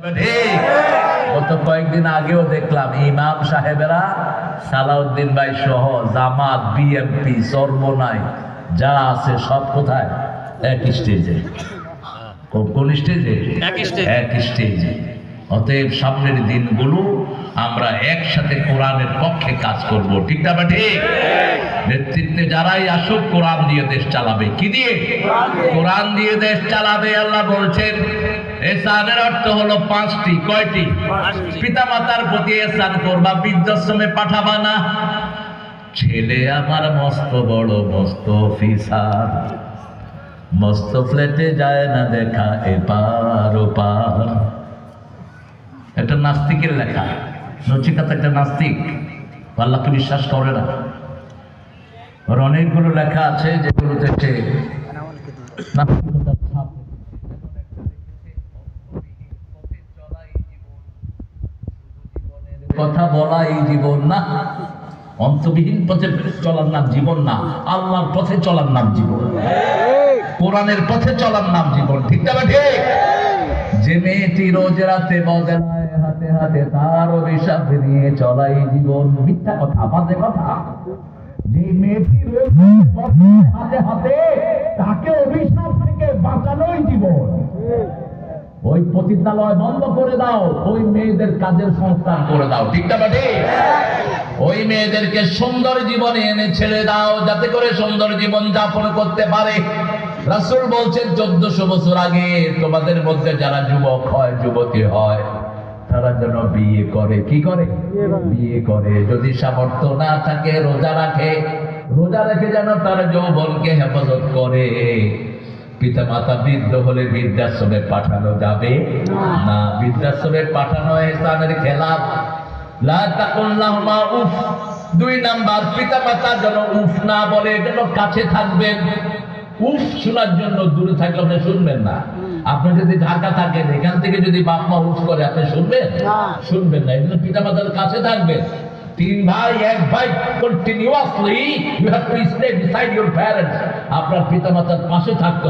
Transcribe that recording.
গত কয়েকদিন আগেও দেখলাম ইমাম সাহেবেরা সালাউদ্দিন ভাই সহ জামাত বিএমপি চরমোনাই যা আছে সব কোথায় এক স্টেজে। কোন স্টেজে? এক স্টেজে। অতএব সামনের দিনগুলো আমরা একসাথে কোরআনের পক্ষে কাজ করব, ঠিক না? ঠিক। নেতৃত্বে যারাই আসুক কোরআন দিয়ে দেশ চালাবে। কি দিয়ে? কোরআন দিয়ে দেশ চালাবে। আল্লাহ বলছেন এহসানের অর্থ হলো পাঁচটি। কয়টি? পিতা মাতার প্রতি এহসান করবা, বৃদ্ধাশ্রমে পাঠাবা না। ছেলে আমার মস্ত বড় মস্ত অফিসার, মস্ত ফ্ল্যাটে যায় না দেখা এপার ওপার। একটা নাস্তিকের লেখা, নচিকাত একটা নাস্তিক, আল্লাহকে বিশ্বাস করে না। ওর অনেকগুলো লেখা আছে যেগুলোতে সে নাস্তিকতার ছাপ। কথা বলাই জীবন না, অন্তবিহীন পথে চলার নাম জীবন না, আল্লাহর পথে চলার নাম জীবন, কোরআনের পথে চলার নাম জীবন, ঠিক না? ঠিক। যে মেয়েটি রোজ রাতে বদলায় হাতে হাতে তার অভিশাপ নিয়ে চলাই জীবন। মিথ্যা কথা, বাজে কথা। যে মেয়েটি রোজ বদলায় হাতে হাতে তাকে অভিশাপ থেকে বাঁচানোই জীবন। ওই পতিতালয় বন্ধ করে দাও, ওই মেয়েদের কাজের সংস্থান করে দাও, ঠিক না? ঠিক। ওই মেয়েদেরকে সুন্দর জীবনে এনে ছেড়ে দাও, যাতে করে সুন্দর জীবন যাপন করতে পারে। রাসূল বলছেন 1400 বছর আগে তোমাদের মধ্যে যারা যুবক হয়, যুবতী হয়, তারা যেন বিয়ে করে। কি করে? বিয়ে করে। যদি সামর্থ্য না থাকে রোজা রাখে, রোজা রেখে যেন তার যৌবনকে হেফাজত করে। পিতা মাতা বৃদ্ধ হলে বৃদ্ধাশ্রমে পাঠানো যাবে না। বৃদ্ধাশ্রমে পাঠানো ইসলামের খেলাফ। লা তাকুল লাহুমা উফ। 2 নাম্বার, পিতা মাতা যেন উফ না বলে, যেন কাছে থাকবেন। উফ শোনার জন্য দূরে থাকলে আপনি শুনবেন না। আপনি যদি ঢাকা থাকেন, এখান থেকে যদি বাপ মা উফ করে আপনি শুনবেন? শুনবেন না। এই জন্য পিতা মাতার কাছে থাকবেন। 3 ভাই 1 ভাই continuously you have to stay beside your parents. আপনার পিতা মাতার পাশে থাকতে হবে।